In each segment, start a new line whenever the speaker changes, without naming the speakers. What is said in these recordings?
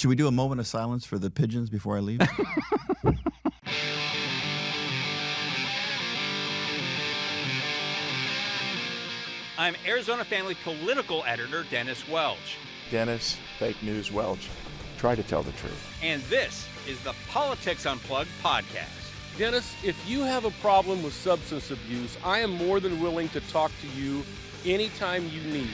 Should we do a moment of silence for the pigeons before I leave?
I'm Arizona Family political editor Dennis Welch.
Dennis, fake news Welch. Try to tell the truth.
And this is the Politics Unplugged podcast.
Dennis, if you have a problem with substance abuse, I am more than willing to talk to you anytime you need.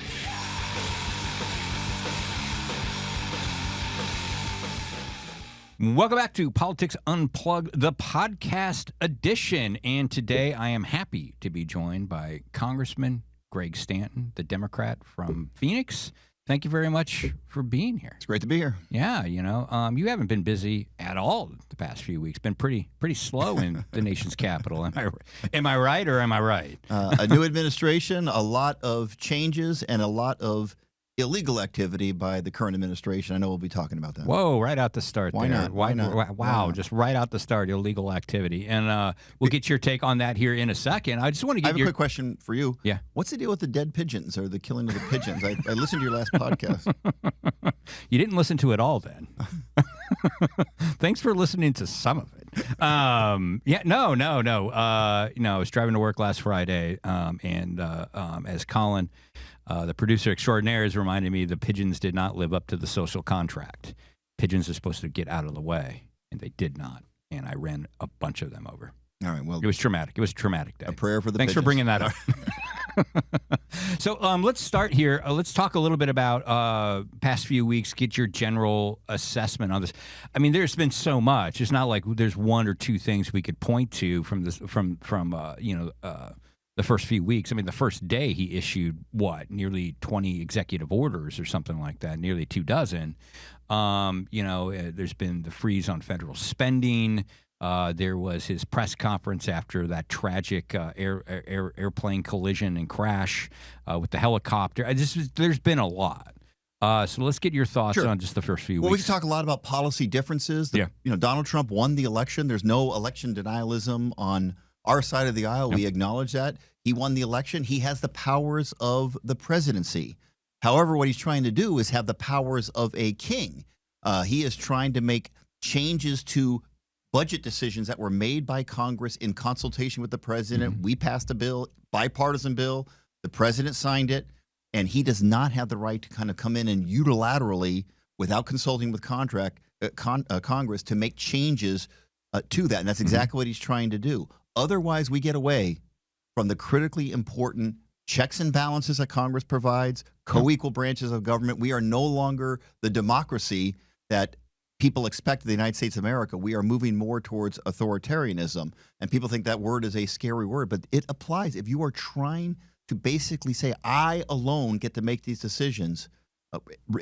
Welcome back to Politics Unplugged, the podcast edition. And today I am happy to be joined by Congressman Greg Stanton, the Democrat from Phoenix. Thank you very much for being here.
It's great to be here.
Yeah, you haven't been busy at all the past few weeks. Been pretty slow in the nation's capital. Am I right or am I right?
A new administration, a lot of changes, and a lot of illegal activity by the current administration. I know we'll be talking about that.
Whoa, right out the start.
Why
there.
not? Why not?
Wow,
Why not?
just right out the start, illegal activity. And we'll get your take on that here in a second. I just want to
I
get
have a quick question for you.
Yeah.
What's the deal with the dead pigeons or the killing of the pigeons? I listened to your last podcast.
You didn't listen to it all then. Thanks for listening to some of it. No. I was driving to work last Friday, and as Colin, the producer extraordinaire, has reminded me the pigeons did not live up to the social contract. Pigeons are supposed to get out of the way, and they did not. And I ran a bunch of them over.
All right. Well,
It was traumatic. It was a traumatic day.
a prayer for the
Thanks
pigeons.
for bringing that up. So let's start here. Let's talk a little bit about past few weeks. Get your general assessment on this. I mean, there's been so much. It's not like there's one or two things we could point to from this from the first few weeks. I mean, the first day he issued nearly 20 executive orders or something like that, nearly 24. There's been the freeze on federal spending. There was his press conference after that tragic airplane collision and crash with the helicopter. There's been a lot. So let's get your thoughts on just the first few weeks.
Well, we can talk a lot about policy differences. Donald Trump won the election. There's no election denialism on our side of the aisle.
Yep.
We acknowledge that. He won the election. He has the powers of the presidency. However, what he's trying to do is have the powers of a king. He is trying to make changes to budget decisions that were made by Congress in consultation with the president.
Mm-hmm.
We passed a bill, bipartisan bill. The president signed it, and he does not have the right to kind of come in and unilaterally, without consulting with Congress, to make changes to that. And that's exactly what he's trying to do. Otherwise, we get away from the critically important checks and balances that Congress provides, co-equal branches of government. We are no longer the democracy that people expect of the United States of America. We are moving more towards authoritarianism. And people think that word is a scary word, but it applies. If you are trying to basically say, I alone get to make these decisions,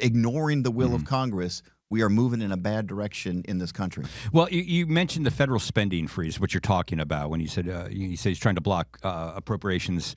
ignoring the will of Congress, we are moving in a bad direction in this country.
Well, you mentioned the federal spending freeze, what you're talking about when you said he's trying to block appropriations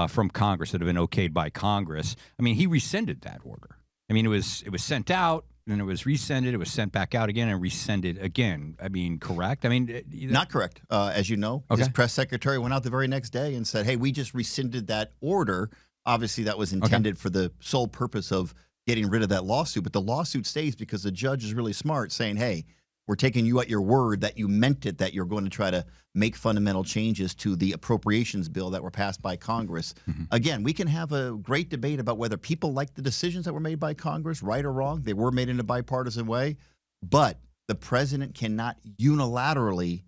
from Congress that have been okayed by Congress. I mean, he rescinded that order. I mean, it was sent out, then it was rescinded, it was sent back out again, and rescinded again. I mean, correct? I mean,
not correct. As you know, his press secretary went out the very next day and said, hey, we just rescinded that order. Obviously, that was intended for the sole purpose of getting rid of that lawsuit. But the lawsuit stays because the judge is really smart, saying, hey, we're taking you at your word that you meant it, that you're going to try to make fundamental changes to the appropriations bill that were passed by Congress. Again, we can have a great debate about whether people like the decisions that were made by Congress, right or wrong. They were made in a bipartisan way. But the president cannot unilaterally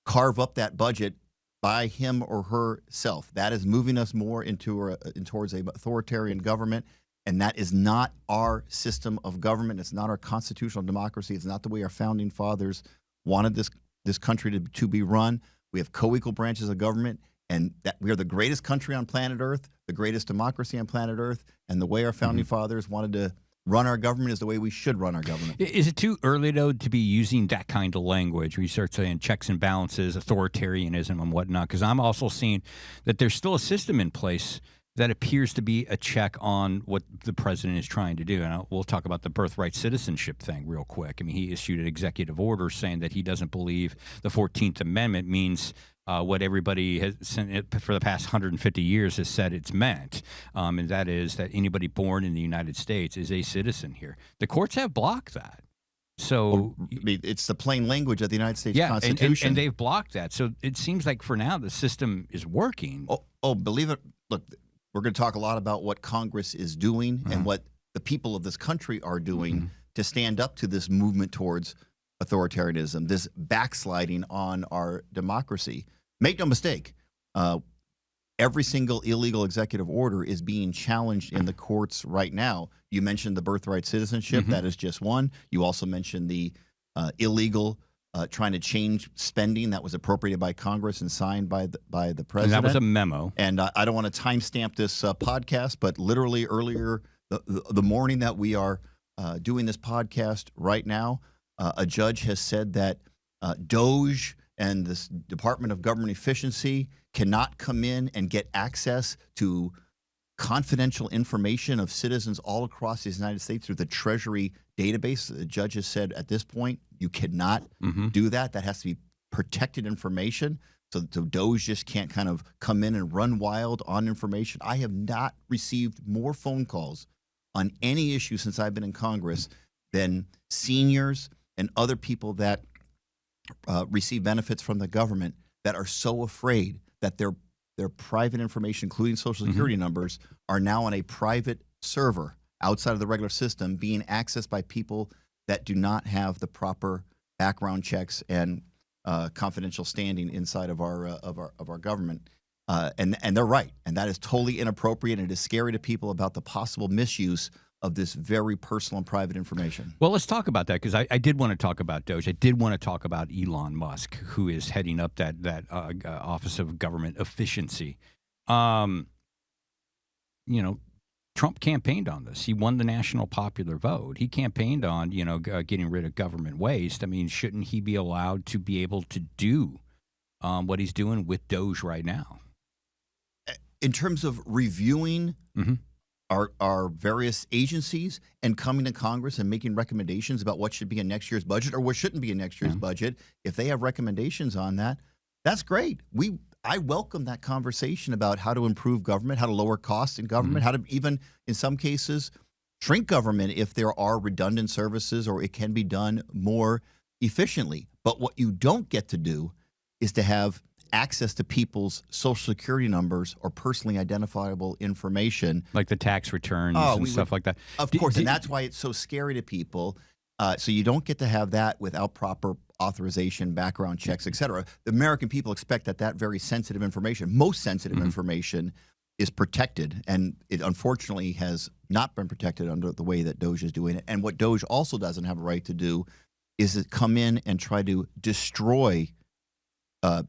carve up that budget by him or herself. That is moving us more towards an authoritarian government. And that is not our system of government. It's not our constitutional democracy. It's not the way our founding fathers wanted this country to be run. We have co-equal branches of government, and that we are the greatest country on planet Earth, the greatest democracy on planet Earth, and the way our founding fathers wanted to run our government is the way we should run our government.
Is it too early, though, to be using that kind of language where you start saying checks and balances, authoritarianism and whatnot? Because I'm also seeing that there's still a system in place that appears to be a check on what the president is trying to do. And we'll talk about the birthright citizenship thing real quick. I mean, he issued an executive order saying that he doesn't believe the 14th Amendment means what everybody has for the past 150 years has said it's meant, and that is that anybody born in the United States is a citizen here. The courts have blocked that. So
I mean, it's the plain language of the United States
yeah,
Constitution.
and they've blocked that. So it seems like for now the system is working.
Believe it. Look, we're going to talk a lot about what Congress is doing and what the people of this country are doing to stand up to this movement towards authoritarianism, this backsliding on our democracy. Make no mistake, every single illegal executive order is being challenged in the courts right now. You mentioned the birthright citizenship. That is just one. You also mentioned the illegal trying to change spending that was appropriated by Congress and signed by the president.
And that was a memo.
And I don't want to timestamp this podcast, but literally earlier the morning that we are doing this podcast right now, a judge has said that DOGE and this Department of Government Efficiency cannot come in and get access to confidential information of citizens all across the United States through the Treasury database. The judge has said at this point, you cannot do that. That has to be protected information. So DOGE just can't kind of come in and run wild on information. I have not received more phone calls on any issue since I've been in Congress than seniors and other people that receive benefits from the government that are so afraid that their private information, including Social Security numbers, are now on a private server outside of the regular system being accessed by people that do not have the proper background checks and confidential standing inside of our government. And they're right. And that is totally inappropriate. And it is scary to people about the possible misuse of this very personal and private information.
Well, let's talk about that because I did want to talk about DOGE. I did want to talk about Elon Musk, who is heading up that Office of Government Efficiency. You know, Trump campaigned on this. He won the national popular vote. He campaigned on, getting rid of government waste. I mean, shouldn't he be allowed to be able to do what he's doing with DOGE right now?
In terms of reviewing our various agencies and coming to Congress and making recommendations about what should be in next year's budget or what shouldn't be in next year's budget, if they have recommendations on that, that's great. I welcome that conversation about how to improve government, how to lower costs in government, how to even, in some cases, shrink government if there are redundant services or it can be done more efficiently. But what you don't get to do is to have access to people's Social Security numbers or personally identifiable information.
Like the tax returns and stuff like that.
Of course, and that's why it's so scary to people. So you don't get to have that without proper authorization, background checks, et cetera. The American people expect that very sensitive information, most sensitive information, is protected. And it unfortunately has not been protected under the way that DOGE is doing it. And what DOGE also doesn't have a right to do is to come in and try to destroy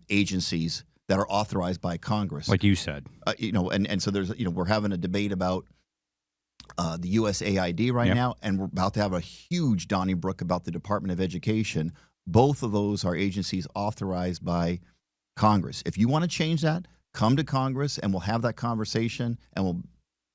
agencies that are authorized by Congress,
like you said,
and so there's, we're having a debate about the USAID right now, and we're about to have a huge Donnybrook about the Department of Education. Both of those are agencies authorized by Congress. If you want to change that, come to Congress and we'll have that conversation and we'll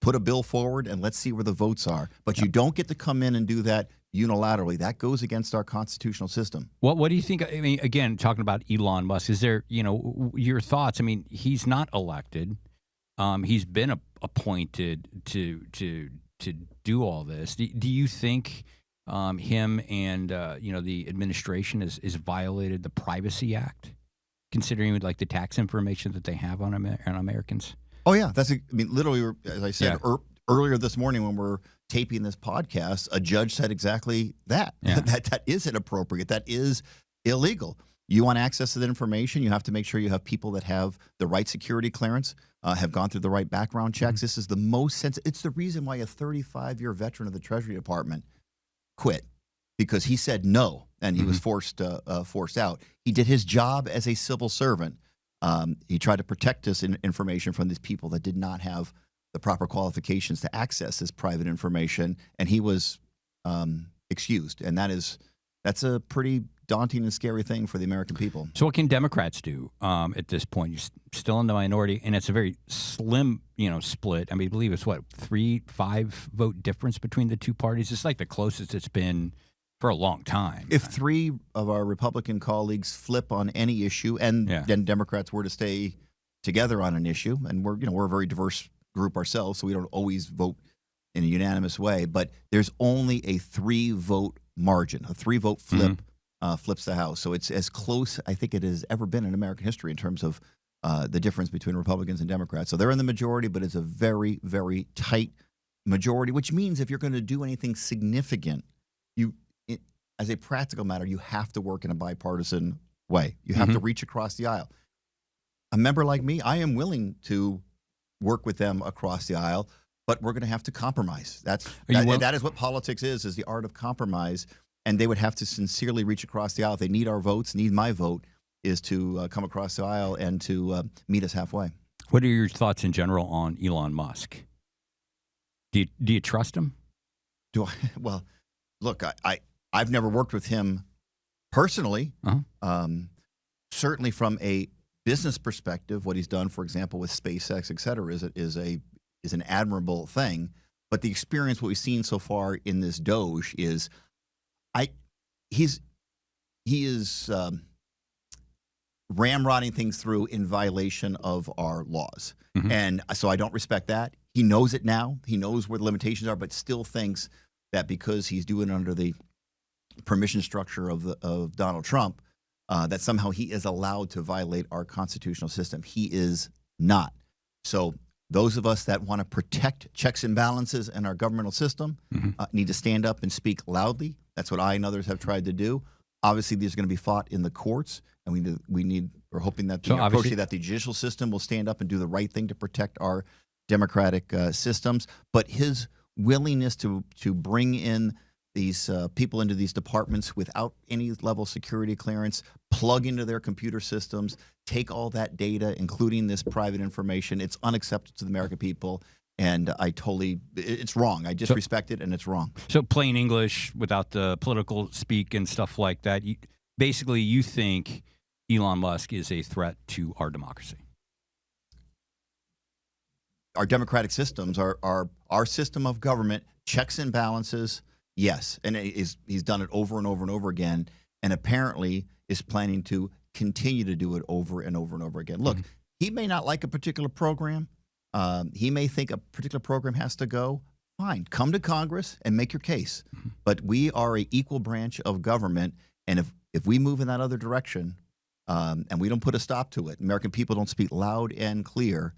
put a bill forward and let's see where the votes are. But you don't get to come in and do that unilaterally. That goes against our constitutional system.
What do you think? I mean, again, talking about Elon Musk, is there, your thoughts? I mean, he's not elected. He's been appointed to do all this. Do you think him and the administration has violated the Privacy Act, considering like the tax information that they have on Americans? Oh yeah,
literally, as I said earlier this morning when we're taping this podcast, a judge said exactly that. That is inappropriate. That is illegal. You want access to that information, you have to make sure you have people that have the right security clearance, have gone through the right background checks. This is the most sensitive. It's the reason why a 35-year veteran of the Treasury Department quit, because he said no, and he was forced out. He did his job as a civil servant. He tried to protect this information from these people that did not have the proper qualifications to access this private information, and he was excused. And that's a pretty daunting and scary thing for the American people.
So what can Democrats do at this point? You're still in the minority, and it's a very slim, split. I mean, I believe it's 3-5 vote difference between the two parties. It's like the closest it's been for a long time.
If three of our Republican colleagues flip on any issue, and then Democrats were to stay together on an issue, and we're a very diverse group ourselves, so we don't always vote in a unanimous way, but there's only a 3-vote margin. A 3-vote flip flips the House. So it's as close, I think, it has ever been in American history in terms of the difference between Republicans and Democrats. So they're in the majority, but it's a very, very tight majority, which means if you're going to do anything significant, as a practical matter, you have to work in a bipartisan way. You have to reach across the aisle. A member like me, I am willing to work with them across the aisle, but we're going to have to compromise. That is what politics is the art of compromise. And they would have to sincerely reach across the aisle. If they need our votes, need my vote, is to come across the aisle and to meet us halfway.
What are your thoughts in general on Elon Musk? Do you trust him?
Well, look, I've never worked with him personally. Certainly from a business perspective, what he's done, for example, with SpaceX, et cetera, is an admirable thing. But the experience, what we've seen so far in this DOGE is, he is ramrodding things through in violation of our laws, and so I don't respect that. He knows it now. He knows where the limitations are, but still thinks that because he's doing it under the permission structure of Donald Trump, that somehow he is allowed to violate our constitutional system. He is not. So those of us that want to protect checks and balances in our governmental system need to stand up and speak loudly. That's what I and others have tried to do. Obviously, these are going to be fought in the courts, and we're hoping that that the judicial system will stand up and do the right thing to protect our democratic systems. But his willingness to bring in these people into these departments without any level of security clearance, plug into their computer systems, take all that data, including this private information, it's unacceptable to the American people. And it's wrong. I disrespect it, and it's wrong.
So plain English, without the political speak and stuff like that, basically you think Elon Musk is a threat to our democracy?
Our democratic systems, our system of government, checks and balances, yes. And he's done it over and over and over again, and apparently is planning to continue to do it over and over and over again. Look, he may not like a particular program. He may think a particular program has to go. Fine, come to Congress and make your case. But we are an equal branch of government, and if we move in that other direction and we don't put a stop to it, American people don't speak loud and clear,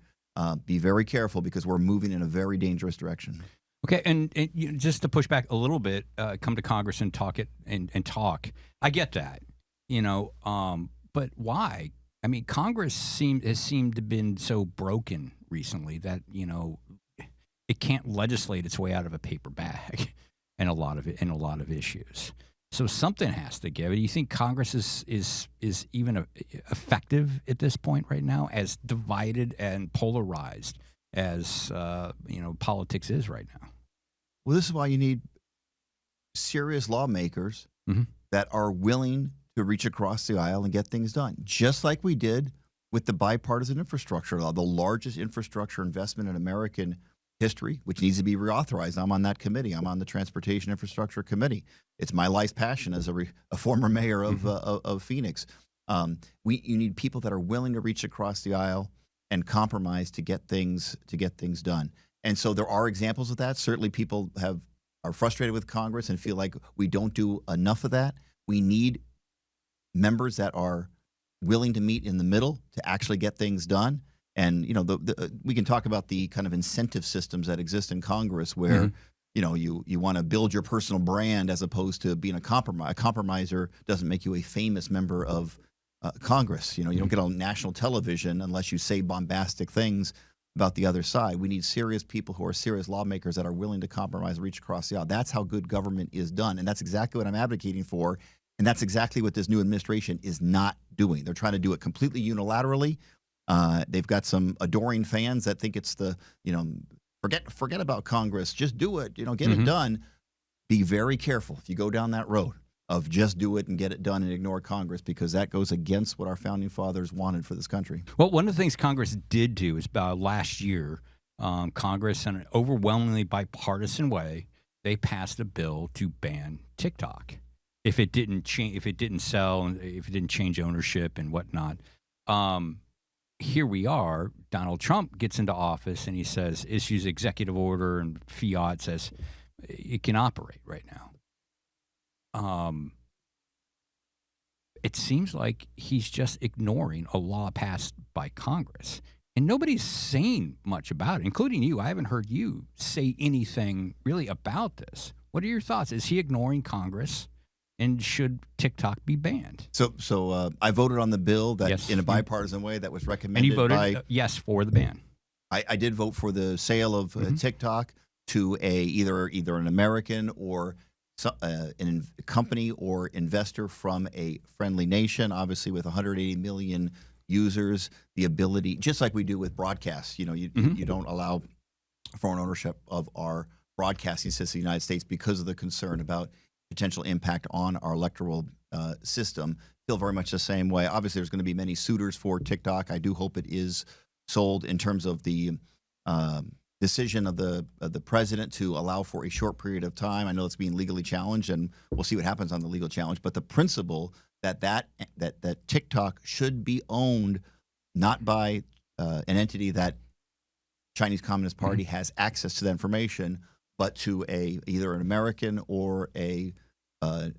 be very careful, because we're moving in a very dangerous direction.
Okay, and just to push back a little bit, come to Congress and talk it and talk. I get that, but why? I mean, Congress has seemed to have been so broken recently that it can't legislate its way out of a paper bag in a lot of issues. So something has to give. Do you think Congress is even effective at this point right now, as divided and polarized as politics is right now?
Well, this is why you need serious lawmakers that are willing to reach across the aisle and get things done, just like we did with the bipartisan infrastructure law, the largest infrastructure investment in American history, which needs to be reauthorized. I'm on that committee. I'm on the Transportation Infrastructure Committee. It's my life's passion as a former mayor of Phoenix. You need people that are willing to reach across the aisle and compromise to get things done. And so there are examples of that. Certainly, people are frustrated with Congress and feel like we don't do enough of that. We need members that are willing to meet in the middle to actually get things done. And we can talk about the kind of incentive systems that exist in Congress, where you want to build your personal brand as opposed to being a compromiser. A compromiser doesn't make you a famous member of Congress. You don't get on national television unless you say bombastic things about the other side. We need serious people who are serious lawmakers that are willing to compromise, reach across the aisle. That's how good government is done, and that's exactly what I'm advocating for. And that's exactly what this new administration is not doing. They're trying to do it completely unilaterally. They've got some adoring fans that think it's forget about Congress, just do it, get it done. Be very careful if you go down that road of just do it and get it done and ignore Congress, because that goes against what our founding fathers wanted for this country.
Well, one of the things Congress did do is last year, Congress, in an overwhelmingly bipartisan way, they passed a bill to ban TikTok. If it didn't change, if it didn't sell, if it didn't change ownership and whatnot. here we are. Donald Trump gets into office and he says, issues executive order, and fiat says it can operate right now. It seems like he's just ignoring a law passed by Congress. And nobody's saying much about it, including you. I haven't heard you say anything really about this. What are your thoughts? Is he ignoring Congress? And should TikTok be banned?
So I voted on the bill that
Yes.
in a bipartisan way that was recommended.
And you voted
by,
yes for the ban.
I did vote for the sale of TikTok to either an American or a company or investor from a friendly nation. Obviously, with 180 million users, the ability, just like we do with broadcasts, you don't allow foreign ownership of our broadcasting system in the United States because of the concern about potential impact on our electoral system. Feel very much the same way. Obviously, there's going to be many suitors for TikTok. I do hope it is sold. In terms of the decision of the president to allow for a short period of time, I know it's being legally challenged, and we'll see what happens on the legal challenge. But the principle that TikTok should be owned not by an entity that Chinese Communist Party has access to that information, but to either an American or a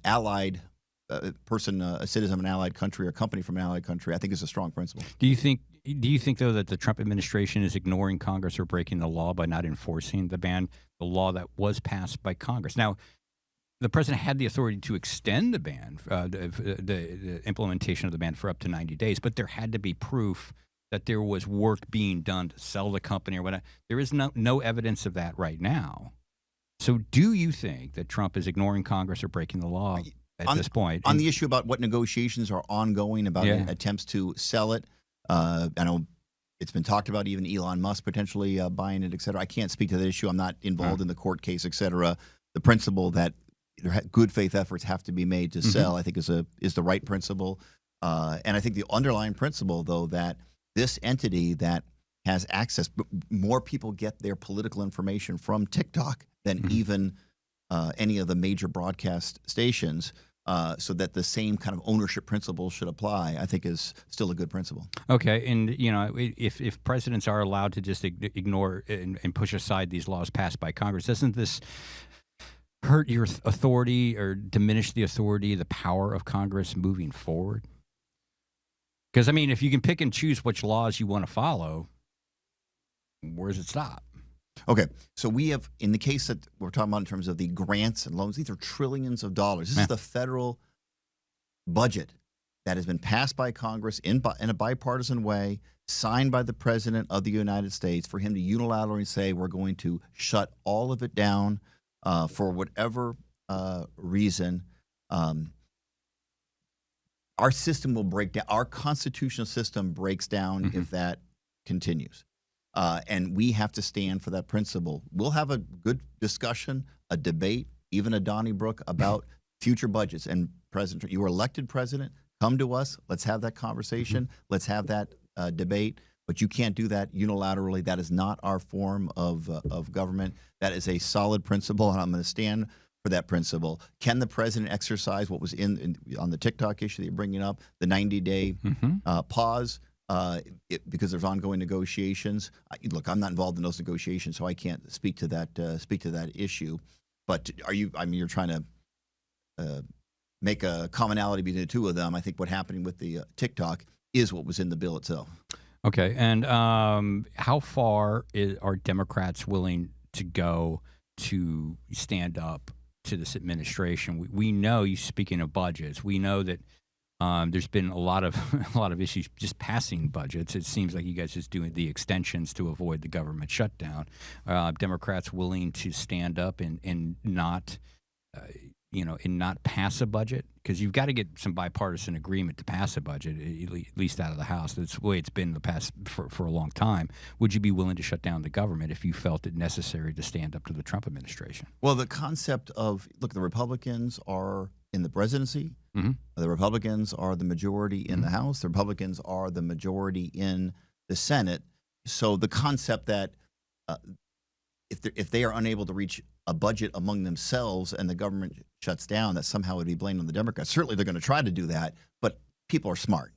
allied person, a citizen of an allied country or company from an allied country, I think is a strong principle.
Do you think though that the Trump administration is ignoring Congress or breaking the law by not enforcing the ban, the law that was passed by Congress? Now, the president had the authority to extend the ban, the implementation of the ban for up to 90 days, but there had to be proof that there was work being done to sell the company or whatever. There is no evidence of that right now. So do you think that Trump is ignoring Congress or breaking the law at this point?
On the issue about what negotiations are ongoing about attempts to sell it, I know it's been talked about, even Elon Musk potentially buying it, et cetera. I can't speak to that issue. I'm not involved in the court case, et cetera. The principle that good faith efforts have to be made to sell, I think, is the right principle. And I think the underlying principle, though, that this entity that has access, more people get their political information from TikTok than even any of the major broadcast stations, so that the same kind of ownership principle should apply, I think is still a good principle.
Okay, and if presidents are allowed to just ignore and push aside these laws passed by Congress, doesn't this hurt your authority or diminish the authority, the power of Congress moving forward? Because, I mean, if you can pick and choose which laws you want to follow, where does it stop?
Okay, so we have, in the case that we're talking about in terms of the grants and loans, these are trillions of dollars. This is the federal budget that has been passed by Congress in a bipartisan way, signed by the President of the United States, for him to unilaterally say we're going to shut all of it down for whatever reason. Our system will break down. Our constitutional system breaks down if that continues. And we have to stand for that principle. We'll have a good discussion, a debate, even a Donnybrook about future budgets. And President, you were elected president. Come to us. Let's have that conversation. Let's have that debate. But you can't do that unilaterally. That is not our form of government. That is a solid principle, and I'm going to stand for that principle. Can the president exercise what was on the TikTok issue that you're bringing up, the 90-day pause? Because there's ongoing negotiations. Look, I'm not involved in those negotiations, so I can't speak to that issue. But you're trying to make a commonality between the two of them. I think what's happening with the TikTok is what was in the bill itself.
Okay, and how far are Democrats willing to go to stand up to this administration? We know, you speaking of budgets, we know that there's been a lot of issues just passing budgets. It seems like you guys just doing the extensions to avoid the government shutdown. Democrats willing to stand up and not, and not pass a budget, because you've got to get some bipartisan agreement to pass a budget, at least out of the House. That's the way it's been the past for a long time. Would you be willing to shut down the government if you felt it necessary to stand up to the Trump administration? Well,
the concept of, look, the Republicans are in the presidency. The Republicans are the majority in the House. The Republicans are the majority in the Senate. So the concept that if they are unable to reach a budget among themselves and the government shuts down, that somehow would be blamed on the Democrats. Certainly they're going to try to do that, but people are smart.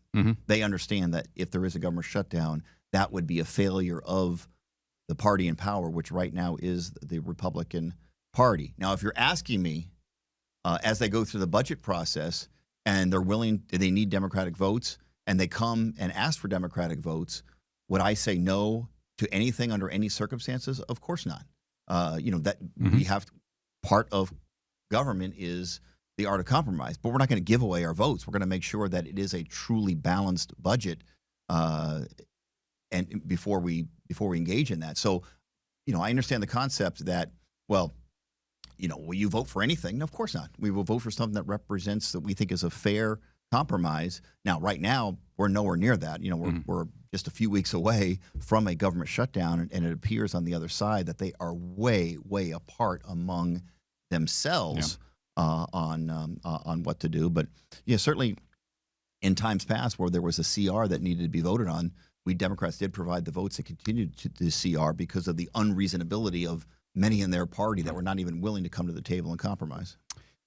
They understand that if there is a government shutdown, that would be a failure of the party in power, which right now is the Republican Party. Now, if you're asking me, as they go through the budget process and they need Democratic votes, and they come and ask for Democratic votes, would I say no to anything under any circumstances? Of course not. We have part of government is the art of compromise, but we're not going to give away our votes. We're going to make sure that it is a truly balanced budget, and before we engage in that. So, I understand the concept that, will you vote for anything? No, of course not. We will vote for something that represents that we think is a fair compromise. Now, right now, we're nowhere near that. We're just a few weeks away from a government shutdown, and it appears on the other side that they are way, way apart among themselves on what to do. But certainly in times past where there was a CR that needed to be voted on, we Democrats did provide the votes that continued to the CR because of the unreasonability of many in their party that were not even willing to come to the table and compromise.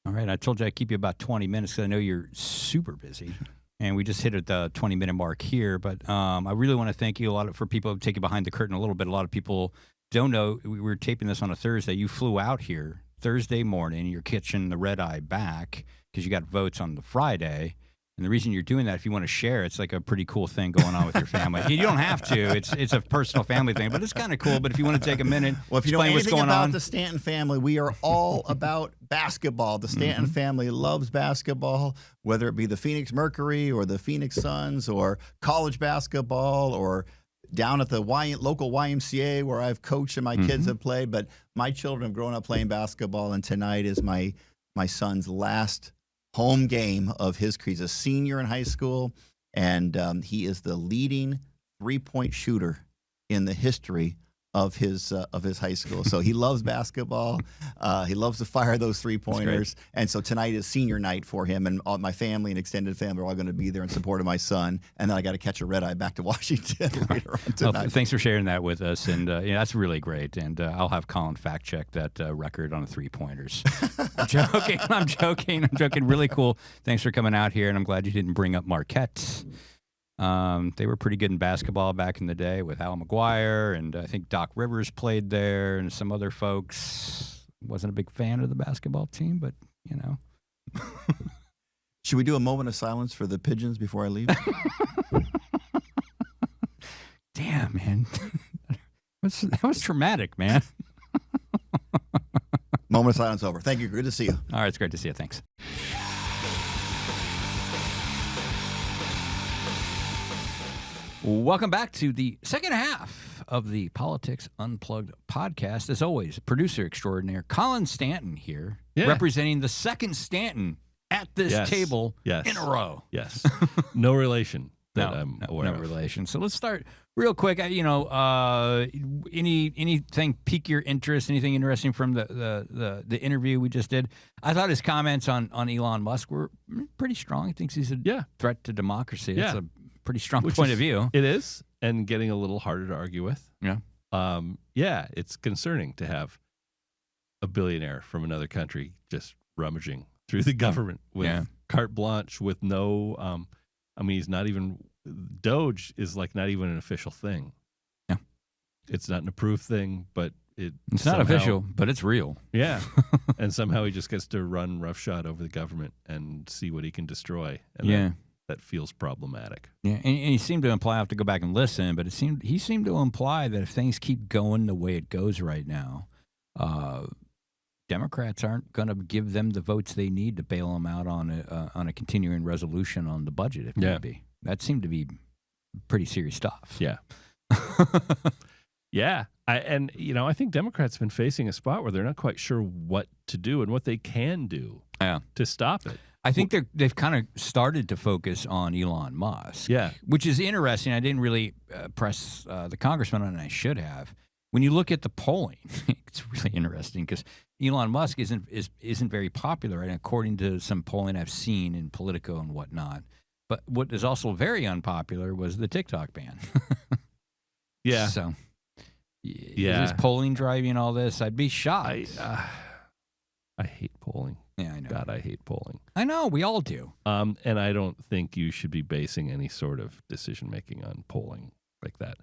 All right. I told you I'd keep you about 20 minutes because I know you're super busy. And we just hit at the 20-minute mark here. But I really want to thank you for people who take you behind the curtain a little bit. A lot of people don't know. We were taping this on a Thursday. You flew out here Thursday morning. You're catching the red eye back because you got votes on the Friday. And the reason you're doing that, if you want to share, it's like a pretty cool thing going on with your family. You don't have to. It's a personal family thing, but it's kind of cool. But if you want to take a minute,
well, if you know
explain what's
anything
going
about
on.
The Stanton family, we are all about basketball. The Stanton family loves basketball, whether it be the Phoenix Mercury or the Phoenix Suns or college basketball or down at the local YMCA where I've coached and my kids have played. But my children have grown up playing basketball, and tonight is my son's last home game of his career. He's a senior in high school, and he is the leading three-point shooter in the history of his high school. So he loves basketball. He loves to fire those three-pointers. And so tonight is senior night for him, and all my family and extended family are all going to be there in support of my son. And then I got to catch a red eye back to Washington later on tonight.
Well, thanks for sharing that with us, and that's really great. And I'll have Colin fact check that record on the three-pointers. I'm joking. Really cool. Thanks for coming out here, and I'm glad you didn't bring up Marquette. They were pretty good in basketball back in the day with Al McGuire, and I think Doc Rivers played there, and some other folks. Wasn't a big fan of the basketball team, but
Should we do a moment of silence for the pigeons before I leave?
Damn, man. That was traumatic, man.
Moment of silence over. Thank you. Good to see you.
All right, it's great to see you. Thanks. Welcome back to the second half of the Politics Unplugged podcast. As always, producer extraordinaire Colin Stanton here, representing the second Stanton at this table in a row.
Yes. No relation that I'm aware of.
No relation. So let's start real quick. Anything pique your interest? Anything interesting from the interview we just did? I thought his comments on Elon Musk were pretty strong. He thinks he's a threat to democracy.
Yeah.
It's a pretty strong point of view.
It is, and getting a little harder to argue with.
Yeah.
It's concerning to have a billionaire from another country just rummaging through the government with carte blanche, with no, he's not even, DOGE is like not even an official thing.
Yeah.
It's not an approved thing, but
it's not official, but it's real.
Yeah. And somehow he just gets to run roughshod over the government and see what he can destroy. And that feels problematic.
Yeah, and he seemed to imply, I have to go back and listen, but he seemed to imply that if things keep going the way it goes right now, Democrats aren't going to give them the votes they need to bail them out on a continuing resolution on the budget, if need be. That seemed to be pretty serious stuff.
Yeah. Yeah. I think Democrats have been facing a spot where they're not quite sure what to do and what they can do to stop it.
I think they've kind of started to focus on Elon Musk, which is interesting. I didn't really press the congressman on it, and I should have. When you look at the polling, it's really interesting because Elon Musk isn't very popular, and according to some polling I've seen in Politico and whatnot. But what is also very unpopular was the TikTok ban.
Yeah.
So, is polling driving all this? I'd be shocked.
I hate polling.
Yeah, I know.
God, I hate polling.
I know. We all do.
And I don't think you should be basing any sort of decision making on polling like that.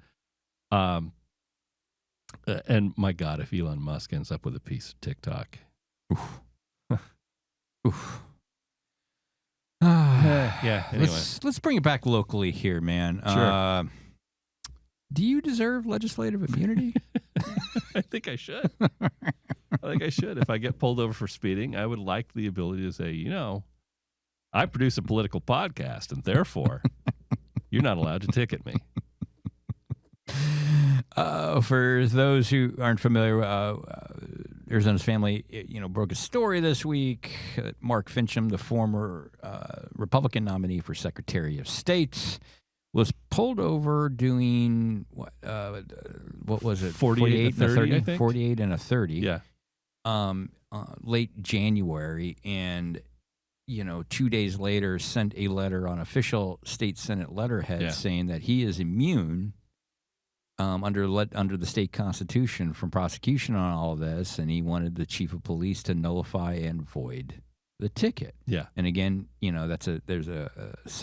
And my God, if Elon Musk ends up with a piece of TikTok.
Oof. Oof.
Yeah. Anyway.
Let's bring it back locally here, man.
Sure.
Do you deserve legislative immunity?
I think I should. If I get pulled over for speeding, I would like the ability to say, I produce a political podcast, and therefore, you're not allowed to ticket me.
For those who aren't familiar, Arizona's family, broke a story this week. Mark Finchem, the former Republican nominee for Secretary of State, was pulled over doing what was it?
48 and a 30, I think.
48 and a 30.
Yeah.
Late January, and 2 days later sent a letter on official state Senate letterhead saying that he is immune under the state constitution from prosecution on all of this, and he wanted the chief of police to nullify and void the ticket.
Yeah.
And again, there's a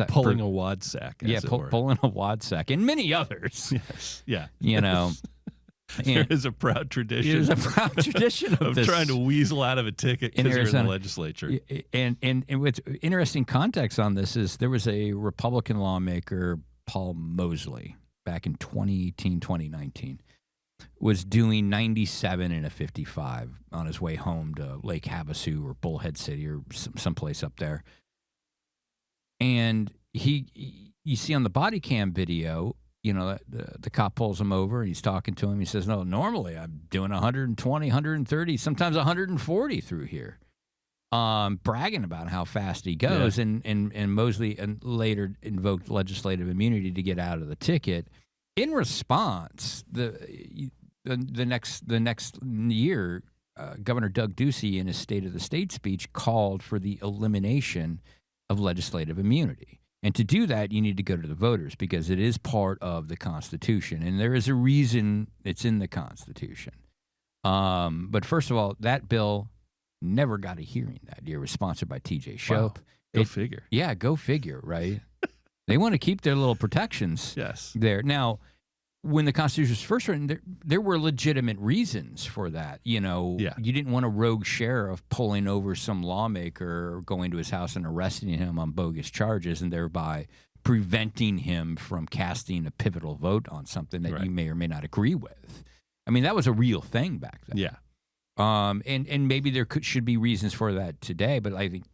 pulling a wad sack.
Pulling a wad sack, and many others.
Yes. Yeah.
There
is a proud tradition.
There's a proud tradition of this,
trying to weasel out of a ticket because you're in the legislature.
And what's interesting context on this is there was a Republican lawmaker, Paul Mosley, back in 2018, 2019, was doing 97 and a 55 on his way home to Lake Havasu or Bullhead City or someplace up there. And you see on the body cam video, the cop pulls him over and he's talking to him. He says, no, normally I'm doing 120, 130, sometimes 140 through here. Bragging about how fast he goes. Yeah. And Mosley later invoked legislative immunity to get out of the ticket. In response, the next year, Governor Doug Ducey, in his State of the State speech, called for the elimination of legislative immunity. And to do that, you need to go to the voters because it is part of the Constitution. And there is a reason it's in the Constitution. But first of all, that bill never got a hearing that year. It was sponsored by T.J. Shope.
Wow. Go figure.
Yeah, go figure, right? They want to keep their little protections there. Now, when the Constitution was first written, there were legitimate reasons for that. You didn't want a rogue sheriff pulling over some lawmaker or going to his house and arresting him on bogus charges and thereby preventing him from casting a pivotal vote on something that you may or may not agree with. I mean, that was a real thing back then.
Yeah.
And maybe there should be reasons for that today, but I think,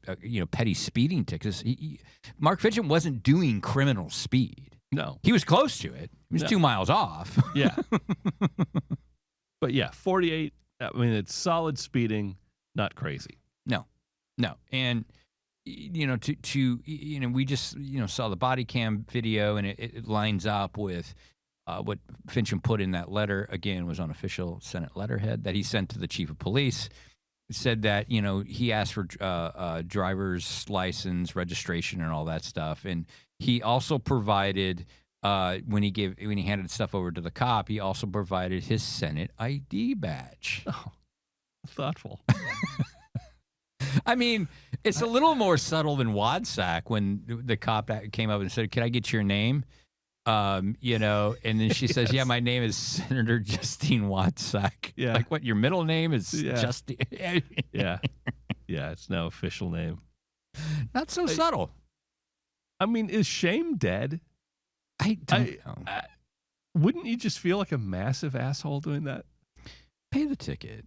petty speeding tickets. Mark Finchem wasn't doing criminal speed.
No.
He was close to it. He was 2 miles off.
Yeah. But 48, I mean, it's solid speeding, not crazy.
No. And, we just, saw the body cam video and it lines up with what Finchem put in that letter, again, was on official Senate letterhead that he sent to the chief of police. It said that, he asked for driver's license, registration, and all that stuff. And he also provided, when he handed stuff over to the cop, he also provided his Senate ID badge.
Oh, thoughtful.
I mean, it's a little more subtle than Wadsack when the cop came up and said, "Can I get your name?" And then she says, "Yeah, my name is Senator Justine Wadsack."
Yeah.
Like, what, your middle name is Justine?
Yeah, it's no official name.
Not so subtle.
I mean, is shame dead?
I don't know.
Wouldn't you just feel like a massive asshole doing that?
Pay the ticket.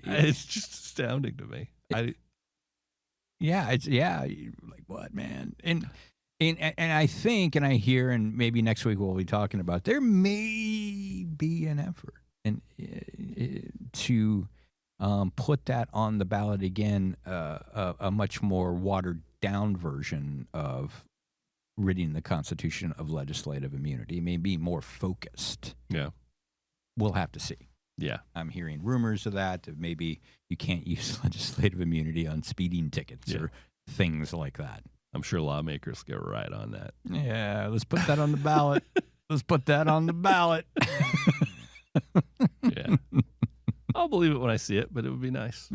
It's just astounding to me.
Like, what, man? And I think, and I hear, and maybe next week we'll be talking about, there may be an effort to put that on the ballot again, a much more watered down version of ridding the Constitution of legislative immunity. It may be more focused.
Yeah.
We'll have to see.
Yeah.
I'm hearing rumors of that. Maybe you can't use legislative immunity on speeding tickets or things like that.
I'm sure lawmakers get right on that.
Yeah, let's put that on the ballot. Let's put that on the ballot.
Yeah. I'll believe it when I see it, but it would be nice.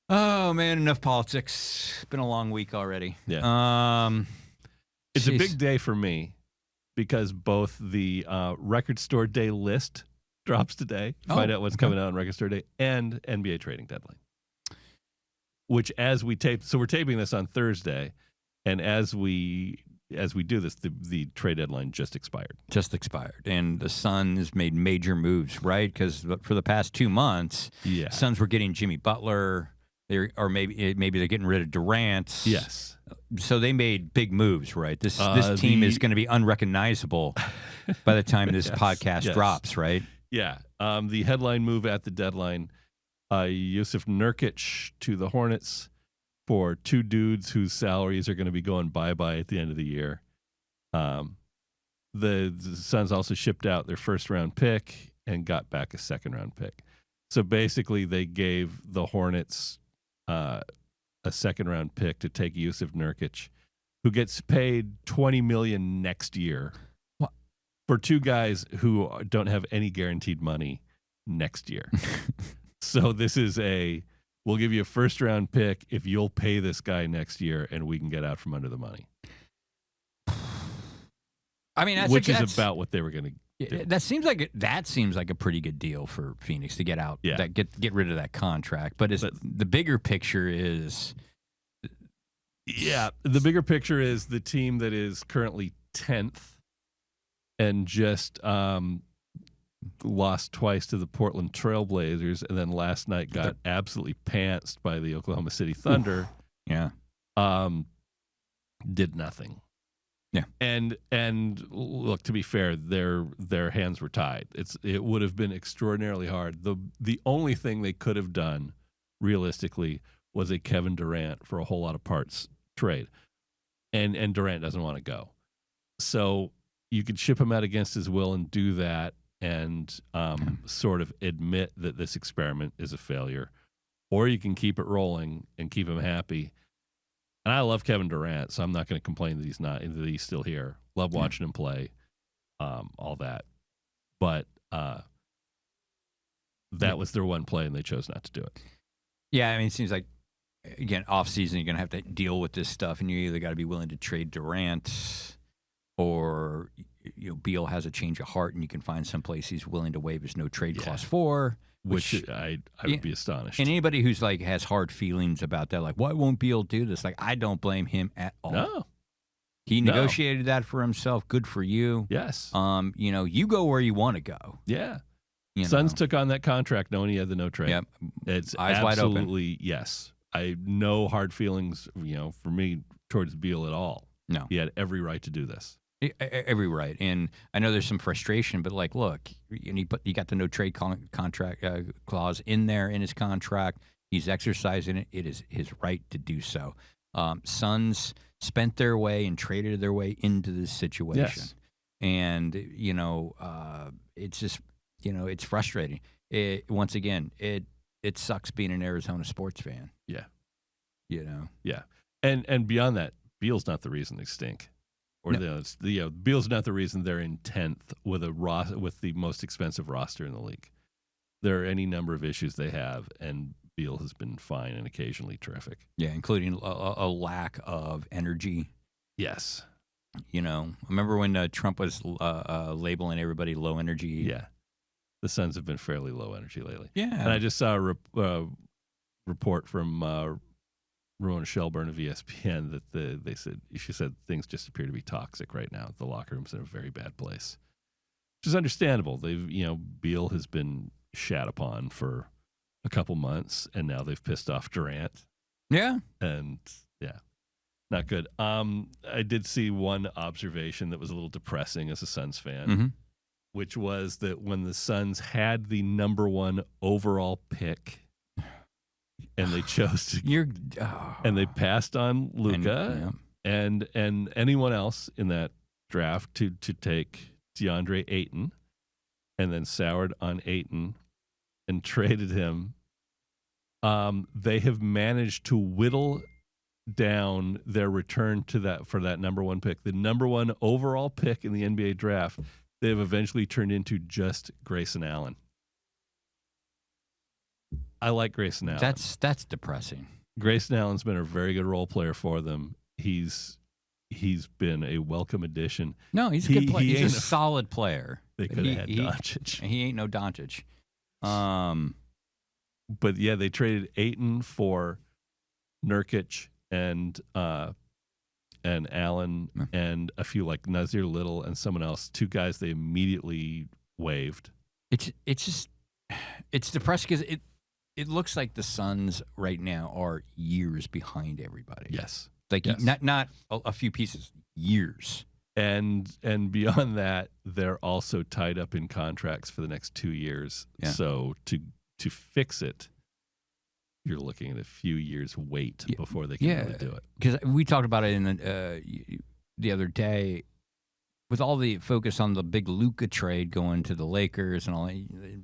Oh, man, enough politics. Been a long week already.
Yeah. It's a
Jeez.
big day for me because both the Record Store Day list drops today. Find out what's coming out on Record Store Day, and NBA trading deadline. Which, as we tape, so we're taping this on Thursday, and as we do this, the trade deadline just expired.
And the Suns made major moves, right? Because for the past 2 months, Suns were getting Jimmy Butler, maybe they're getting rid of Durant.
Yes.
So they made big moves, right? This team is going to be unrecognizable by the time this podcast drops, right?
Yeah. The headline move at the deadline, Yusuf Nurkic to the Hornets for 2 dudes whose salaries are going to be going bye-bye at the end of the year. The Suns also shipped out their first-round pick and got back a second-round pick. So basically they gave the Hornets a second-round pick to take Yusuf Nurkic, who gets paid $20 million next year for 2 guys who don't have any guaranteed money next year. So this is we'll give you a first-round pick if you'll pay this guy next year, and we can get out from under the money.
I mean,
which is about what they were going to do.
That seems like a pretty good deal for Phoenix to get out, get rid of that contract. But the bigger picture is,
the bigger picture is the team that is currently 10th and just lost twice to the Portland Trailblazers, and then last night got absolutely pantsed by the Oklahoma City Thunder.
Yeah.
Did nothing.
Yeah.
And look, to be fair, their hands were tied. It would have been extraordinarily hard. The only thing they could have done realistically was a Kevin Durant for a whole lot of parts trade. And Durant doesn't want to go. So you could ship him out against his will and do that, and sort of admit that this experiment is a failure, or you can keep it rolling and keep him happy. And I love Kevin Durant, so I'm not going to complain that he's still here. Love watching him play, all that. But that was their one play, and they chose not to do it.
Yeah, I mean, it seems like, again, off-season, you're going to have to deal with this stuff, and you either got to be willing to trade Durant, or Beal has a change of heart, and you can find someplace he's willing to waive his no-trade clause for.
Which I would be astonished.
And anybody who's has hard feelings about that, why won't Beal do this? I don't blame him at all.
No.
He negotiated that for himself. Good for you.
Yes.
You go where you want to go.
Yeah. Suns took on that contract knowing he had the no trade.
Yep.
It's
eyes wide open.
Absolutely, yes. I no hard feelings, for me towards Beal at all.
No.
He had every right to do this.
Every right. And I know there's some frustration, but look, you got the no trade contract clause in there in his contract. He's exercising it. It is his right to do so. Suns spent their way and traded their way into this situation.
Yes.
And, it's just, it's frustrating. Once again, it sucks being an Arizona sports fan.
Yeah.
Yeah.
And beyond that, Beal's not the reason they stink. Or Beal's not the reason they're in 10th with the most expensive roster in the league. There are any number of issues they have, and Beal has been fine and occasionally terrific.
Yeah, including a lack of energy.
Yes.
Remember when Trump was labeling everybody low energy?
Yeah. The Suns have been fairly low energy lately.
Yeah.
And I just saw a report from Rowan Shelburne of ESPN that she said things just appear to be toxic right now. The locker room's in a very bad place, which is understandable. Beal has been shat upon for a couple months, and now they've pissed off Durant.
Yeah.
And not good. I did see one observation that was a little depressing as a Suns fan, which was that when the Suns had the number 1 overall pick, and they chose to, and they passed on Luka and anyone else in that draft to take DeAndre Ayton, and then soured on Ayton and traded him. They have managed to whittle down their return to that for that number 1 pick, the number 1 overall pick in the NBA draft, they've eventually turned into just Grayson Allen. I like Grayson Allen.
That's depressing.
Grayson Allen's been a very good role player for them. He's been a welcome addition.
No, he's a good player. He's a solid player.
They could have had Doncic.
He ain't no Doncic.
But yeah, they traded Ayton for Nurkic and Allen and a few like Nazir Little and someone else. Two guys they immediately waived.
It's depressing because it looks like the Suns right now are years behind everybody.
Yes.
Like not a few pieces, years.
And beyond that, they're also tied up in contracts for the next 2 years. Yeah. So to fix it, you're looking at a few years wait before they can really do it.
Because we talked about it in the other day with all the focus on the big Luka trade going to the Lakers and all.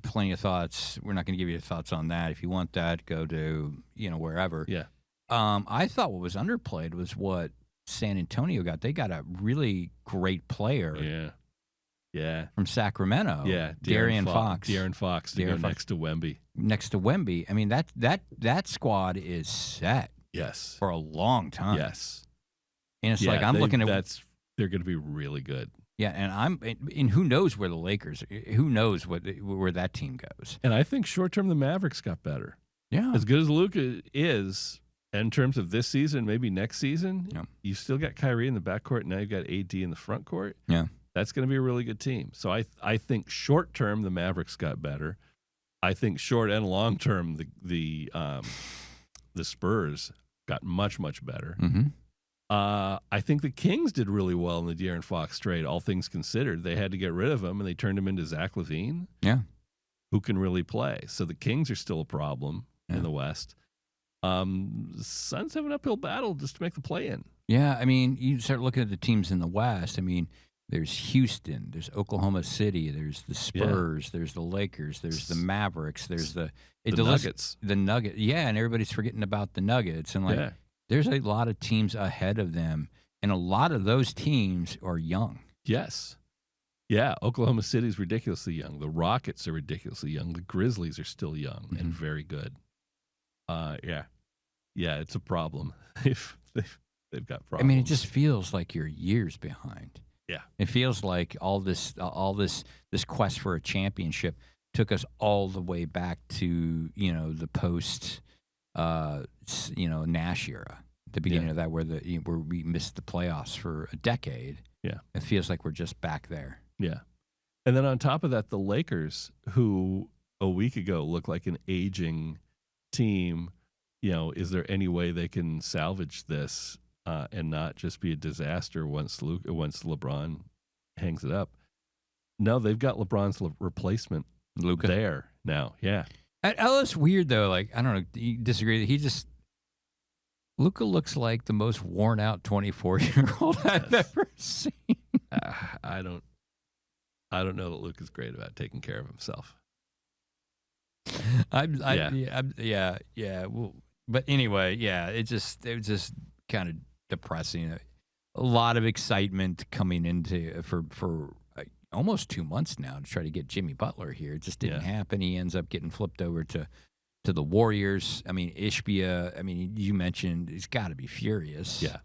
Plenty of thoughts. We're not going to give you thoughts on that. If you want that, go to wherever.
Yeah.
I thought what was underplayed was what San Antonio got. They got a really great player.
Yeah.
From Sacramento.
Yeah.
De'Aaron Fox.
De'Aaron Fox to go next to Wemby.
Next to Wemby. I mean, that squad is set.
Yes.
For a long time.
Yes.
And it's like I'm looking at
they're going to be really good.
Yeah, and who knows where the Lakers? Who knows where that team goes?
And I think short term the Mavericks got better.
Yeah,
as good as Luka is in terms of this season, maybe next season.
Yeah.
You still got Kyrie in the backcourt. Now you've got AD in the front court.
Yeah,
that's going to be a really good team. So I think short term the Mavericks got better. I think short and long term the Spurs got much better.
Mm-hmm.
I think the Kings did really well in the De'Aaron Fox trade, all things considered. They had to get rid of him, and they turned him into Zach LaVine, who can really play. So the Kings are still a problem in the West. Suns have an uphill battle just to make the play-in.
Yeah, I mean, you start looking at the teams in the West. I mean, there's Houston, there's Oklahoma City, there's the Spurs, there's the Lakers, there's the Mavericks, there's the
Nuggets.
The Nuggets. Yeah, and everybody's forgetting about the Nuggets. And there's a lot of teams ahead of them, and a lot of those teams are young.
Yes. Yeah, Oklahoma City's ridiculously young. The Rockets are ridiculously young. The Grizzlies are still young and very good. Yeah, it's a problem. They've got problems.
I mean, it just feels like you're years behind.
Yeah.
It feels like all this quest for a championship took us all the way back to, the post Nash era, the beginning of that, where we missed the playoffs for a decade.
Yeah.
It feels like we're just back there.
Yeah. And then on top of that, the Lakers, who a week ago looked like an aging team, is there any way they can salvage this and not just be a disaster once LeBron hangs it up? No, they've got LeBron's replacement,
Luka,
there now. Yeah.
It's weird though. Like, I don't know. Do you disagree? Luka looks like the most worn out 24-year-old I've ever seen.
I don't know that Luka's great about taking care of himself.
Yeah. Well, but anyway, it was just kind of depressing. A lot of excitement coming into for almost 2 months now to try to get Jimmy Butler here. It just didn't happen. He ends up getting flipped over to the Warriors. I mean, Ishbia, you mentioned he's got to be furious.
Yeah.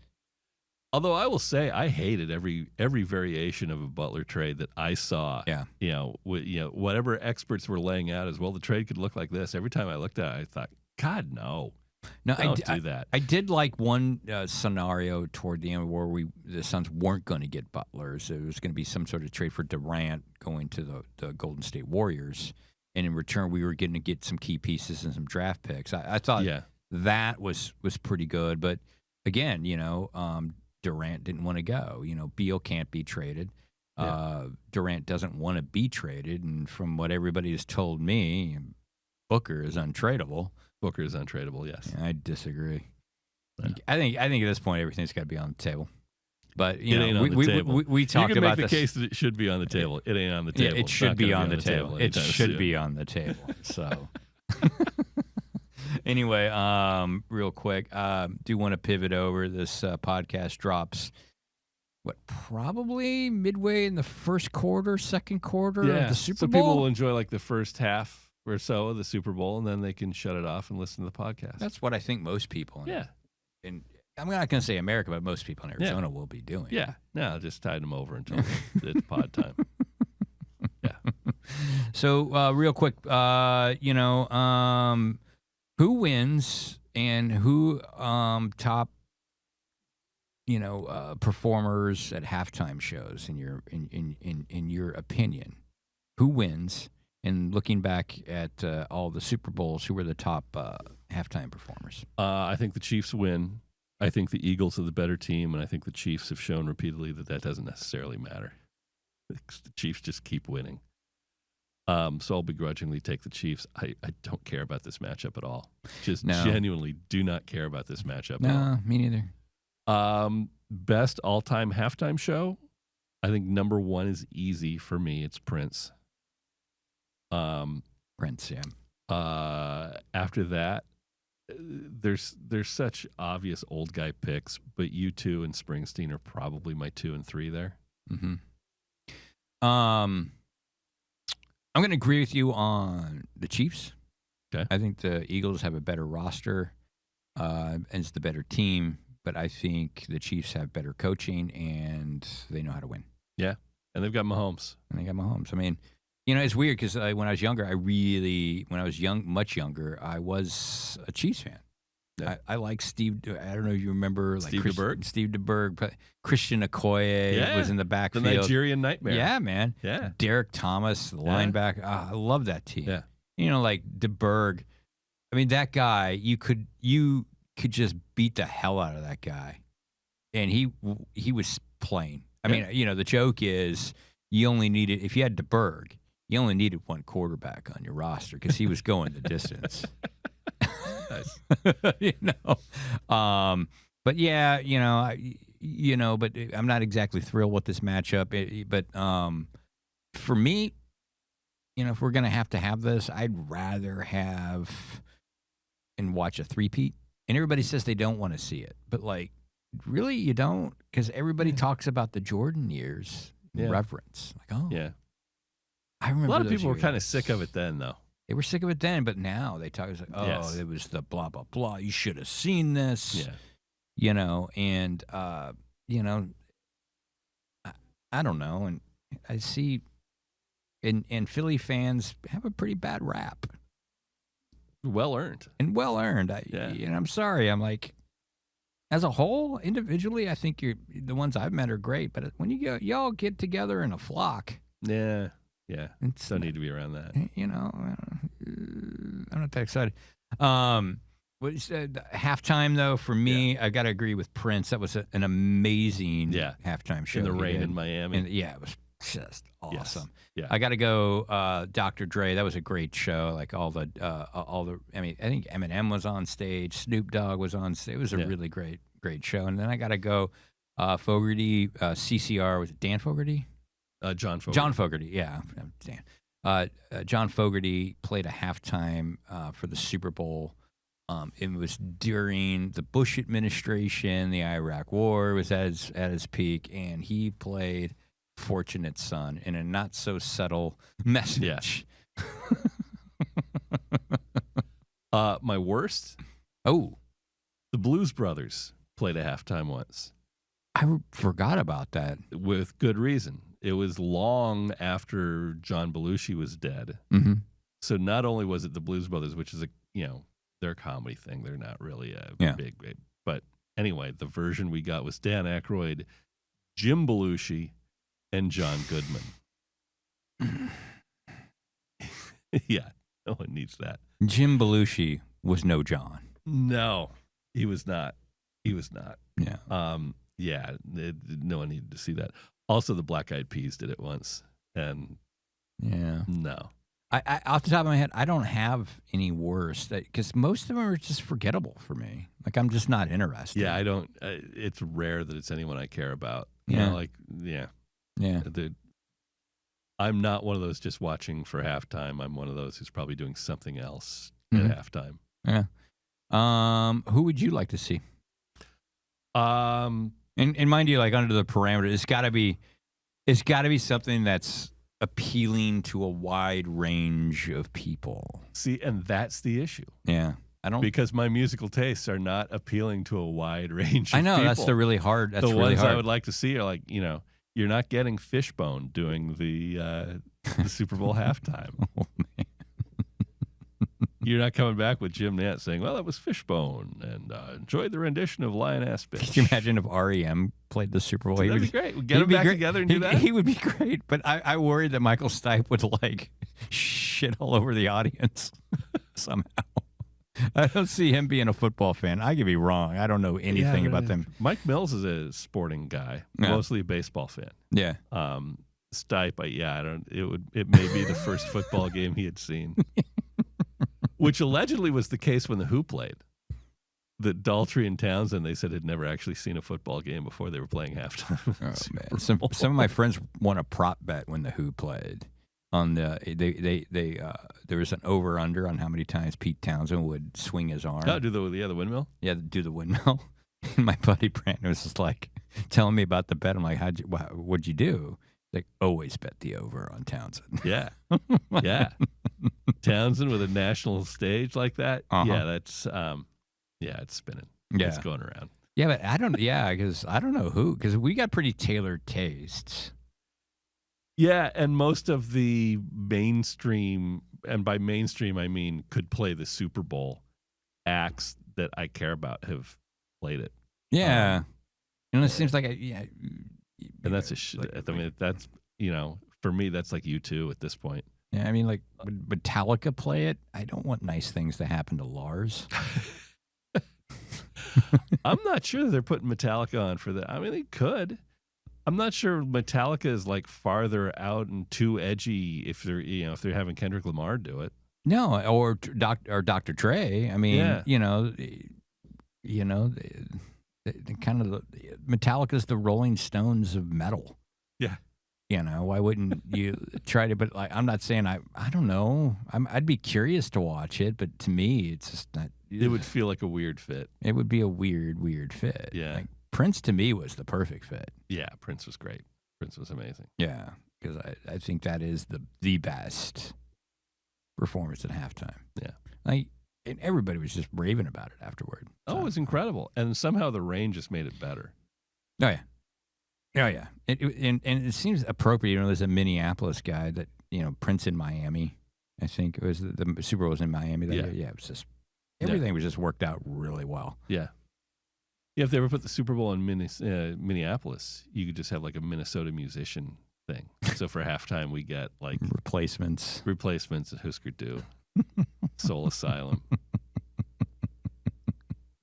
Although I will say I hated every variation of a Butler trade that I saw.
Yeah.
Whatever experts were laying out as, well, the trade could look like this. Every time I looked at it, I thought, God, no.
No,
don't do that.
I did like one scenario toward the end where the Suns weren't going to get Butler. So it was going to be some sort of trade for Durant going to the Golden State Warriors. And in return, we were going to get some key pieces and some draft picks. I thought that was pretty good. But again, Durant didn't want to go. Beal can't be traded. Durant doesn't want to be traded. And from what everybody has told me, Booker is untradeable.
Booker is untradeable, yes.
Yeah, I disagree. Yeah. I think at this point everything's got to be on the table. But
we
talked about
the case that it should be on the table. It ain't on the table.
It should be on the table. It should be on the table. So anyway, real quick, do want to pivot over. This podcast drops probably midway in the first quarter, second quarter of the Super
so
Bowl.
People will enjoy like the first half or so of the Super Bowl, and then they can shut it off and listen to the podcast.
That's what I think most people.
Yeah.
And I'm not going to say America, but most people in Arizona will be doing.
Yeah. No, just tide them over until it's pod time. Yeah.
So real quick, who wins and who top performers at halftime shows in your opinion? Who wins? And looking back at all the Super Bowls, who were the top halftime performers?
I think the Chiefs win. I think the Eagles are the better team, and I think the Chiefs have shown repeatedly that doesn't necessarily matter. The Chiefs just keep winning. So I'll begrudgingly take the Chiefs. I don't care about this matchup at all. Genuinely do not care about this matchup at all.
No, me neither.
Best all-time halftime show? I think number one is easy for me. It's Prince.
Prince, yeah.
After that, there's such obvious old guy picks, but U2 and Springsteen are probably my 2 and 3 there.
Mm-hmm. I'm going to agree with you on the Chiefs.
Okay.
I think the Eagles have a better roster and it's the better team, but I think the Chiefs have better coaching and they know how to win.
Yeah, and they've got Mahomes.
I mean, it's weird because when I was younger, much younger, I was a Chiefs fan.
Yeah.
I like Steve. I don't know if you remember,
Steve
DeBerg. Christian Okoye was in the backfield.
The Nigerian Nightmare.
Yeah, man.
Yeah.
Derek Thomas, the linebacker. I love that team.
Yeah.
Like DeBerg. I mean, that guy, you could just beat the hell out of that guy, and he was playing. I mean, the joke is you only needed, if you had DeBerg, you only needed one quarterback on your roster because he was going the distance.
Nice.
But yeah, but I'm not exactly thrilled with this matchup. But for me, if we're gonna have this, I'd rather have and watch a three-peat. And everybody says they don't want to see it, but like, really, you don't, because everybody talks about the Jordan years. Reverence, like, oh
yeah.
I remember
a lot of
those
people were
years.
kind of sick of it then, though.
They were sick of it then, but now they talk. It's like, oh, it was the blah blah blah. You should have seen this.
Yeah.
And I don't know, and I see, and Philly fans have a pretty bad rap.
Well earned.
I'm sorry. I'm like, as a whole, individually, I think the ones I've met are great. But when y'all get together in a flock,
yeah, don't need to be around that.
I'm not that excited. What you said, halftime though, for me, I got to agree with Prince. That was an amazing halftime show
in the rain in Miami.
And it was just awesome.
Yeah.
I got to go. Dr. Dre. That was a great show. Like all the. I mean, I think Eminem was on stage. Snoop Dogg was on stage. It was a really great show. And then I got to go. Fogerty, CCR. Was it Dan Fogerty?
John Fogerty.
John Fogerty. Yeah, Dan. John Fogerty played a halftime for the Super Bowl. It was during the Bush administration. The Iraq War was at its peak, and he played Fortunate Son in a not so subtle message.
My worst?
Oh,
the Blues Brothers played a halftime once.
I forgot about that.
With good reason. It was long after John Belushi was dead.
Mm-hmm.
So not only was it the Blues Brothers, which is their comedy thing. They're not really a big. But anyway, the version we got was Dan Aykroyd, Jim Belushi, and John Goodman. Yeah, no one needs that.
Jim Belushi was no John.
No, he was not.
Yeah.
No one needed to see that. Also, the Black Eyed Peas did it once, and no.
I off the top of my head, I don't have any worse because most of them are just forgettable for me. Like, I'm just not interested.
Yeah, I don't. It's rare that it's anyone I care about.
Yeah.
I'm not one of those just watching for halftime. I'm one of those who's probably doing something else at halftime.
Yeah. Who would you like to see? And mind you, like under the parameter, it's got to be something that's appealing to a wide range of people.
See, and that's the issue.
Yeah.
Because my musical tastes are not appealing to a wide range of
I know,
people.
that's the really hard. That's
the
really
ones
hard.
I would like to see are like, you're not getting Fishbone doing the Super Bowl halftime.
Oh, man.
You're not coming back with Jim Nantz saying, well, that was Fishbone, and enjoyed the rendition of Lioness Bitch.
Could you imagine if REM played the Super Bowl?
That'd be great. We'd get them back together and do that.
He would be great, but I worried that Michael Stipe would like shit all over the audience somehow. I don't see him being a football fan. I could be wrong. I don't know anything about them.
Mike Mills is a sporting guy, mostly a baseball fan.
Yeah.
Stipe, I don't. It may be the first football game he had seen, which allegedly was the case when the Who played. That Daltrey and Townsend, they said, had never actually seen a football game before they were playing halftime.
Oh man! Some of my friends won a prop bet when the Who played. On the there was an over under on how many times Pete Townsend would swing his arm.
Oh, do the windmill?
Yeah, do the windmill. And my buddy Brandon was just like telling me about the bet. I'm like, what'd you do? Like, always bet the over on Townsend.
Yeah, yeah. Townsend with a national stage like that. Yeah, that's it's spinning.
Yeah,
it's going around.
Yeah, but I don't. Yeah, because I don't know who. Because we got pretty tailored tastes.
Yeah, and most of the mainstream, and by mainstream I mean could play the Super Bowl acts that I care about have played it.
Yeah, and it seems like
and that's I mean, that's for me that's like U2 at this point.
Yeah, I mean, like would Metallica play it? I don't want nice things to happen to Lars.
I'm not sure they're putting Metallica on for that. I mean, they could. I'm not sure Metallica is like farther out and too edgy if they're if they're having Kendrick Lamar do it.
No, or Dr. Dre. I mean, the kind of Metallica's the Rolling Stones of metal.
Yeah.
Why wouldn't you try to? But like, I'm not saying I don't know. I'd be curious to watch it, but to me, it's just not.
It would feel like a weird fit.
It would be a weird fit.
Yeah.
Like Prince to me was the perfect fit.
Yeah, Prince was great. Prince was amazing.
Yeah, because I think that is the best performance at halftime.
Yeah.
Like, and everybody was just raving about it afterward.
Oh, it was incredible. And somehow the rain just made it better.
Oh, yeah. Oh, yeah. And it seems appropriate. There's a Minneapolis guy that, Prince in Miami, I think. It was the Super Bowl was in Miami that year. Yeah, it was just, everything was just worked out really well.
Yeah. Yeah, if they ever put the Super Bowl in Minneapolis, you could just have like a Minnesota musician thing. So for halftime, we get like
replacements
at Husker Du, Soul Asylum.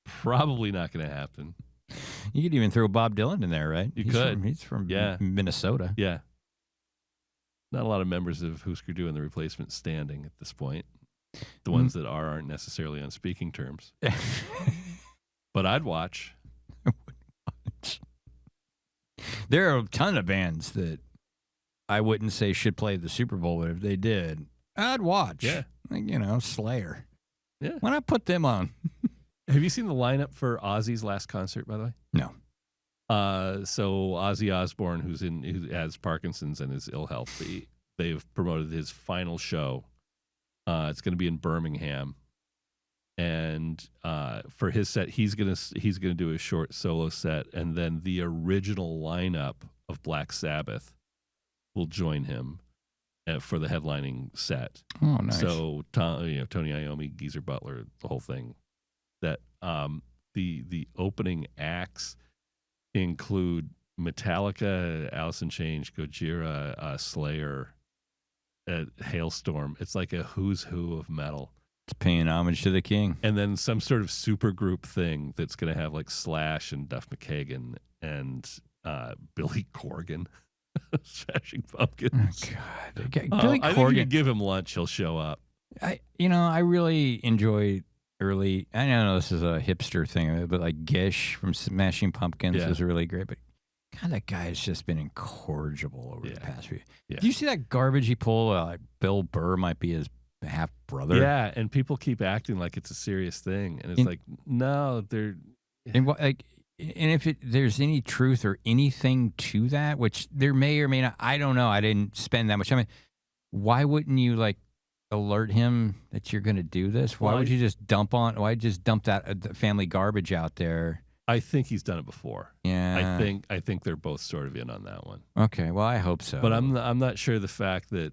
Probably not going to happen.
You could even throw Bob Dylan in there, right?
He's could.
He's from Minnesota.
Yeah. Not a lot of members of Husker Du and the Replacements standing at this point. The ones that aren't necessarily on speaking terms. But I'd watch.
There are a ton of bands that I wouldn't say should play the Super Bowl, but if they did, I'd watch.
Yeah.
Like, Slayer.
Yeah.
Why not put them on?
Have you seen the lineup for Ozzy's last concert, by the way?
No.
So Ozzy Osbourne, who has Parkinson's and is ill health, they've promoted his final show. It's going to be in Birmingham. And for his set, he's gonna do a short solo set, and then the original lineup of Black Sabbath will join him for the headlining set.
Oh, nice.
So Tony Iommi, Geezer Butler, the whole thing. That the opening acts include Metallica, Alice in Chains, Gojira, Slayer, Hailstorm. It's like a who's who of metal.
It's paying homage to the king.
And then some sort of super group thing that's going to have like Slash and Duff McKagan and Billy Corgan, Smashing Pumpkins.
Oh, God. Billy Corgan.
I think you give him lunch, he'll show up.
I really enjoy early. I know this is a hipster thing, but like Gish from Smashing Pumpkins was really great. But God, that guy has just been incorrigible over the past few. Yeah. Do you see that garbage he pulled? Like Bill Burr might be his half brother.
Yeah, and people keep acting like it's a serious thing, and it's like, no, they're.
And like And if there's any truth or anything to that, which there may or may not, I don't know. I didn't spend that much time. Why wouldn't you like alert him that you're going to do this? Why would you just dump that the family garbage out there?
I think he's done it before.
Yeah.
I think they're both sort of in on that one.
Okay. Well, I hope so.
But I'm not sure the fact that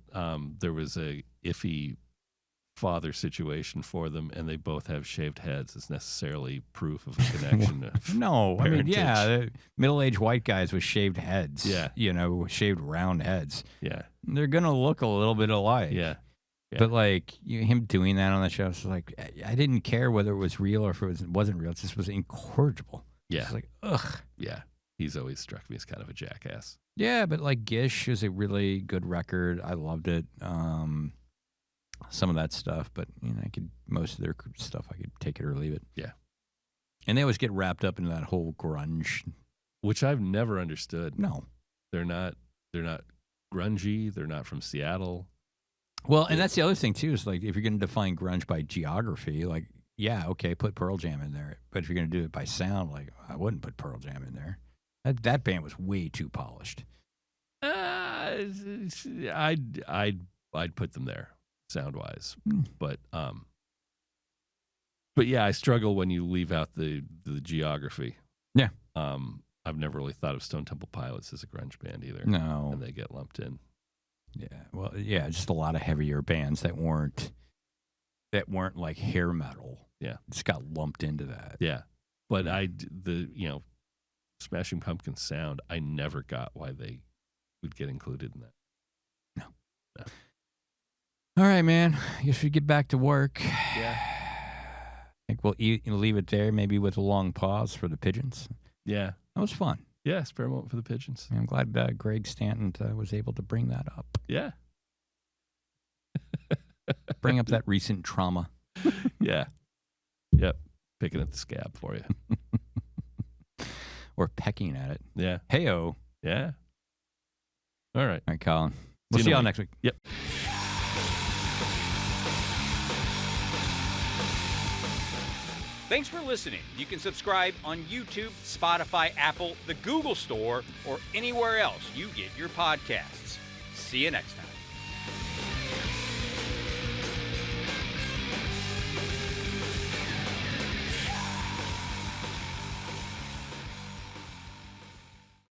there was a iffy father situation for them, and they both have shaved heads is necessarily proof of a connection.
No,
parentage.
I mean, middle-aged white guys with shaved heads.
Yeah.
Shaved round heads.
Yeah.
They're gonna look a little bit alike.
Yeah.
But like him doing that on the show, it's like I didn't care whether it was real or if it wasn't real. It just was incorrigible.
Yeah.
It's like ugh.
Yeah. He's always struck me as kind of a jackass.
Yeah, but like Gish is a really good record. I loved it. Some of that stuff, but most of their stuff I could take it or leave it.
Yeah.
And they always get wrapped up in that whole grunge,
which I've never understood.
No,
they're not grungy. They're not from Seattle.
Well, and that's the other thing too, is like if you're going to define grunge by geography, like yeah, okay, put Pearl Jam in there. But if you're going to do it by sound, like I wouldn't put Pearl Jam in there. That band was way too polished.
I'd put them there sound wise, but yeah, I struggle when you leave out the geography.
Yeah.
I've never really thought of Stone Temple Pilots as a grunge band either.
No,
and they get lumped in.
Yeah, well, yeah, just a lot of heavier bands that weren't like hair metal.
Yeah,
just got lumped into that.
Yeah, but Smashing Pumpkins sound, I never got why they would get included in that.
No. All right, man. I guess we get back to work.
Yeah.
I think we'll leave it there, maybe with a long pause for the pigeons.
Yeah.
That was fun.
Yeah, spare a moment for the pigeons.
I'm glad Greg Stanton was able to bring that up.
Yeah.
Bring up that recent trauma.
Yeah. Yep. Picking at the scab for you.
Or pecking at it.
Yeah.
Hey-o.
Yeah. All right.
All right, Colin. We'll see y'all next week.
Yep.
Thanks for listening. You can subscribe on YouTube, Spotify, Apple, the Google Store, or anywhere else you get your podcasts. See you next time.